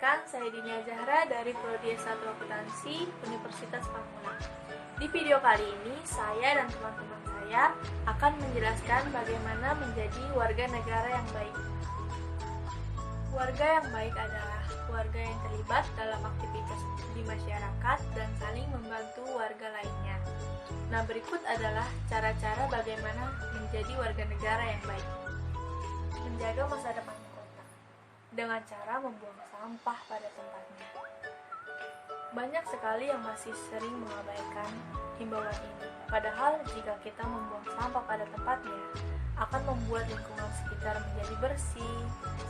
Perkenalkan, saya Dinia Zahra dari Prodi S1 Akuntansi Universitas Pamulang. Di video kali ini, saya dan teman-teman saya akan menjelaskan bagaimana menjadi warga negara yang baik. Warga yang baik adalah warga yang terlibat dalam aktivitas di masyarakat dan saling membantu warga lainnya. Nah, berikut adalah cara-cara bagaimana menjadi warga negara yang baik. Menjaga masa depan kota dengan cara membuang sampah pada tempatnya. Banyak sekali yang masih sering mengabaikan himbauan ini. Padahal jika kita membuang sampah pada tempatnya, akan membuat lingkungan sekitar menjadi bersih,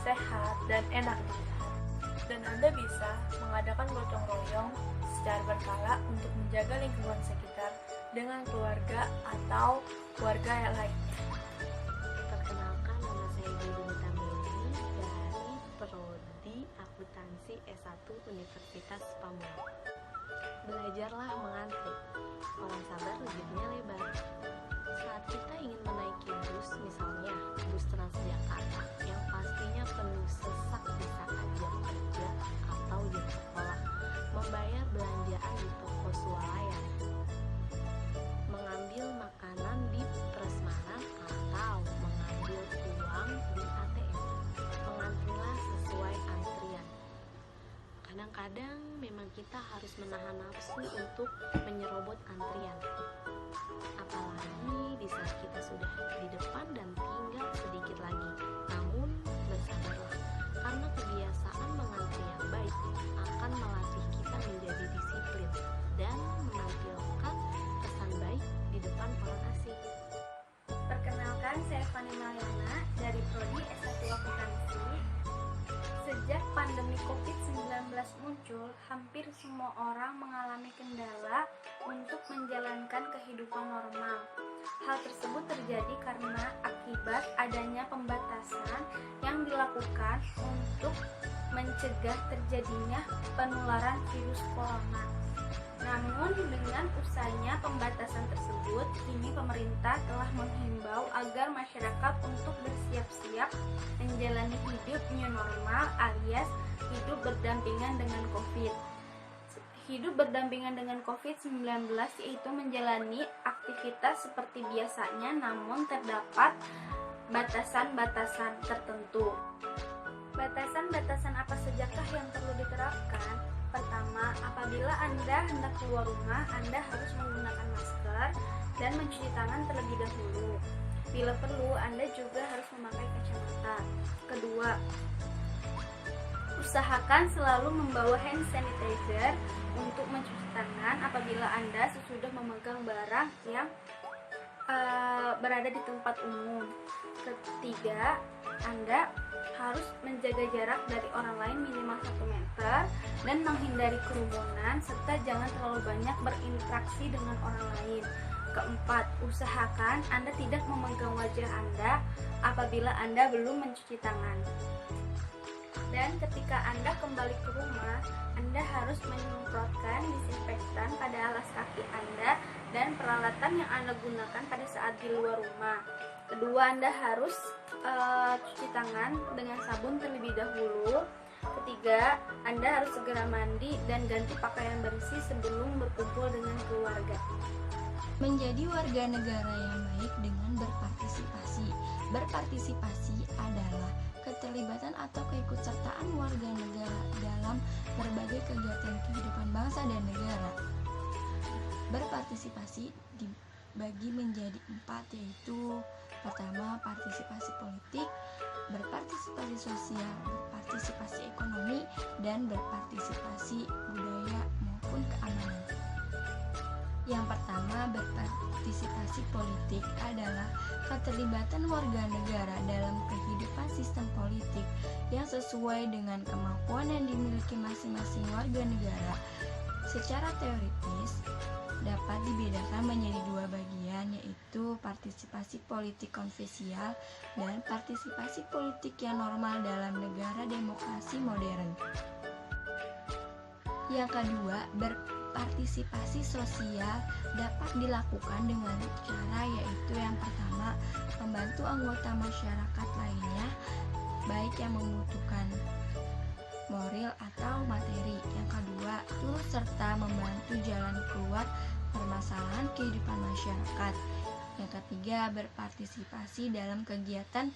sehat, dan enak dilihat. Dan Anda bisa mengadakan gotong royong secara berkala untuk menjaga lingkungan sekitar dengan keluarga atau warga yang lainnya. Perkenalkan, nama saya Dewi Tamini dari Prodi Akuntansi S1 Universitas Pamulang. Belajarlah mengantri, orang sabar rezekinya lebar. Saat kita ingin menaiki bus, misalnya bus Transjakarta yang pastinya penuh sesak di saat jam kerja atau jam sekolah, membayar belanjaan di toko swalayan, mengambil makanan di prasmanan atau mengambil uang di ATM, mengantrilah sesuai antrian. Kadang-kadang memang kita harus menahan nafsu untuk menyerobot antrian, apalagi di saat kita sudah di depan dan tinggal sedikit lagi. Namun bersabarlah, karena kebiasaan mengantri yang baik akan melatih kita menjadi disiplin dan menampilkan kesan baik di depan orang asing. Perkenalkan, saya Fani Mariana dari Prodi S1 Akuntansi. Sejak pandemi COVID-19 muncul, hampir semua orang mengalami kendala untuk menjalankan kehidupan normal. Hal tersebut terjadi karena akibat adanya pembatasan yang dilakukan untuk mencegah terjadinya penularan virus corona. Namun dengan usainya pembatasan tersebut, kini pemerintah telah menghimbau agar masyarakat untuk bersiap-siap menjalani hidup new normal alias hidup berdampingan dengan COVID. Hidup berdampingan dengan COVID-19 yaitu menjalani aktivitas seperti biasanya namun terdapat batasan-batasan tertentu. Batasan-batasan apa sajakah yang perlu diterapkan? Pertama, apabila Anda hendak keluar rumah, Anda harus menggunakan masker dan mencuci tangan terlebih dahulu. Bila perlu, Anda juga harus memakai kacamata. Kedua, usahakan selalu membawa hand sanitizer untuk mencuci tangan apabila Anda sesudah memegang barang yang berada di tempat umum. Ketiga, Anda harus menjaga jarak dari orang lain minimal 1 meter dan menghindari kerumunan serta jangan terlalu banyak berinteraksi dengan orang lain. Keempat, usahakan Anda tidak memegang wajah Anda apabila Anda belum mencuci tangan. Dan ketika Anda kembali ke rumah, Anda harus menyemprotkan disinfektan pada alas kaki Anda dan peralatan yang Anda gunakan pada saat di luar rumah. Kedua, Anda harus cuci tangan dengan sabun terlebih dahulu. Ketiga, Anda harus segera mandi dan ganti pakaian bersih sebelum berkumpul dengan keluarga. Menjadi warga negara yang baik dengan berpartisipasi. Berpartisipasi adalah keterlibatan atau keikutsertaan warga negara dalam berbagai kegiatan kehidupan bangsa dan negara. Berpartisipasi dibagi menjadi 4, yaitu pertama, partisipasi politik, berpartisipasi sosial, berpartisipasi ekonomi, dan berpartisipasi budaya maupun keamanan. Yang pertama, berpartisipasi politik adalah keterlibatan warga negara dalam kehidupan sistem politik yang sesuai dengan kemampuan yang dimiliki masing-masing warga negara. Secara teoritis, dapat dibedakan menjadi 2 bagian, yaitu partisipasi politik konvensional dan partisipasi politik yang normal dalam negara demokrasi modern. Yang kedua, berpartisipasi sosial dapat dilakukan dengan cara yaitu yang pertama, membantu anggota masyarakat lainnya baik yang membutuhkan moral atau materi. Yang kedua, turut serta membantu jalan keluar permasalahan kehidupan masyarakat. Yang ketiga, berpartisipasi dalam kegiatan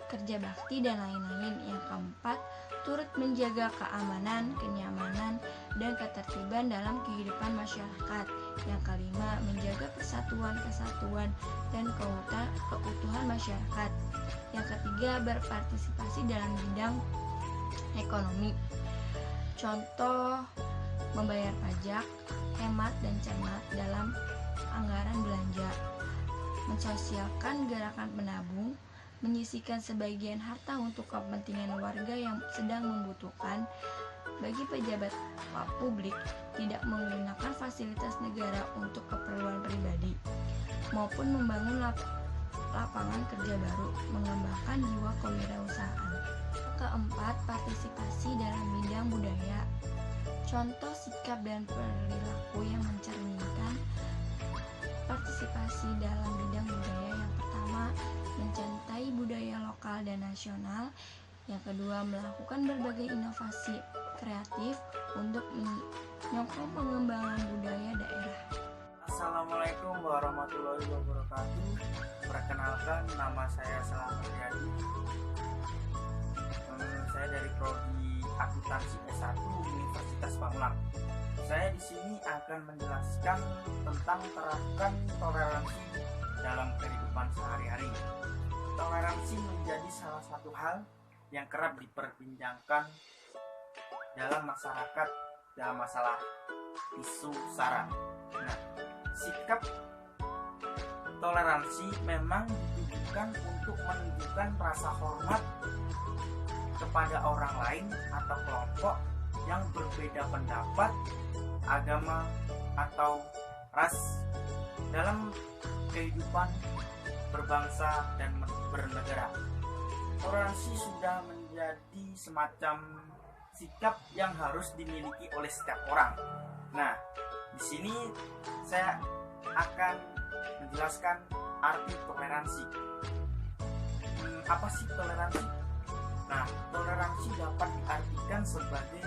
kerja bakti dan lain-lain. Yang keempat, turut menjaga keamanan, kenyamanan, dan ketertiban dalam kehidupan masyarakat. Yang kelima, menjaga persatuan, kesatuan, dan keutuhan masyarakat. Yang ketiga, berpartisipasi dalam bidang ekonomi. Contoh, membayar pajak, hemat dan cermat dalam anggaran belanja, mensosialkan gerakan menabung, menyisihkan sebagian harta untuk kepentingan warga yang sedang membutuhkan. Bagi pejabat publik, tidak menggunakan fasilitas negara untuk keperluan pribadi, maupun membangun lapangan kerja baru, mengembangkan jiwa kewirausahaan. Keempat, partisipasi dalam bidang budaya. Contoh sikap dan perilaku yang mencerminkan partisipasi dalam bidang budaya. Yang pertama, mencintai budaya lokal dan nasional. Yang kedua, melakukan berbagai inovasi kreatif untuk menyokong pengembangan budaya daerah. Assalamualaikum warahmatullahi wabarakatuh. Perkenalkan, nama saya Selamat Riyadi. Saya dari Prodi Akuntansi S1 Universitas Pamulang. Saya di sini akan menjelaskan tentang terapkan toleransi dalam kehidupan sehari-hari. Toleransi menjadi salah satu hal yang kerap diperbincangkan dalam masyarakat dalam masalah isu SARA. Nah, sikap toleransi memang ditujukan untuk menunjukkan rasa hormat kepada orang lain atau kelompok yang berbeda pendapat, agama, atau ras dalam kehidupan berbangsa dan bernegara. Toleransi sudah menjadi semacam sikap yang harus dimiliki oleh setiap orang. Nah, di sini saya akan menjelaskan arti toleransi. Apa sih toleransi? Nah, toleransi dapat diartikan sebagai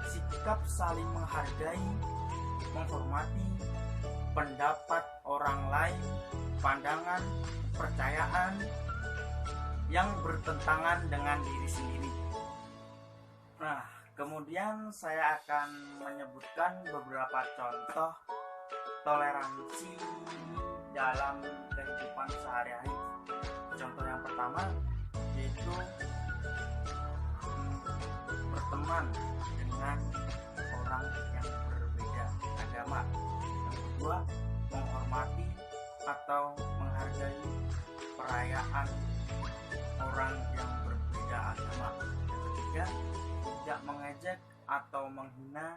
sikap saling menghargai, menghormati pendapat orang lain, pandangan, kepercayaan yang bertentangan dengan diri sendiri. Nah, kemudian saya akan menyebutkan beberapa contoh toleransi dalam kehidupan sehari-hari. Contoh yang pertama yaitu berteman dengan orang yang berbeda agama. Yang kedua, menghormati atau menghargai perayaan orang yang berbeda agama. Yang ketiga, tidak mengejek atau menghina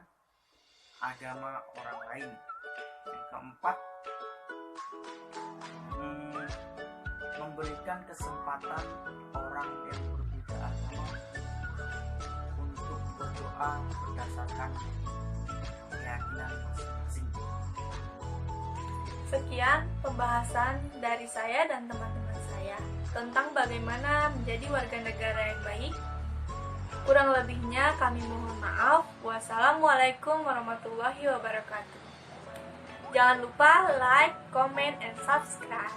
agama orang lain. Yang keempat, memberikan kesempatan orang yang berbeda agama untuk berdoa berdasarkan keyakinan masing-masing. Sekian pembahasan dari saya dan teman-teman saya tentang bagaimana menjadi warga negara yang baik. Kurang lebihnya kami mohon maaf. Wassalamualaikum warahmatullahi wabarakatuh. Jangan lupa like, comment, and subscribe.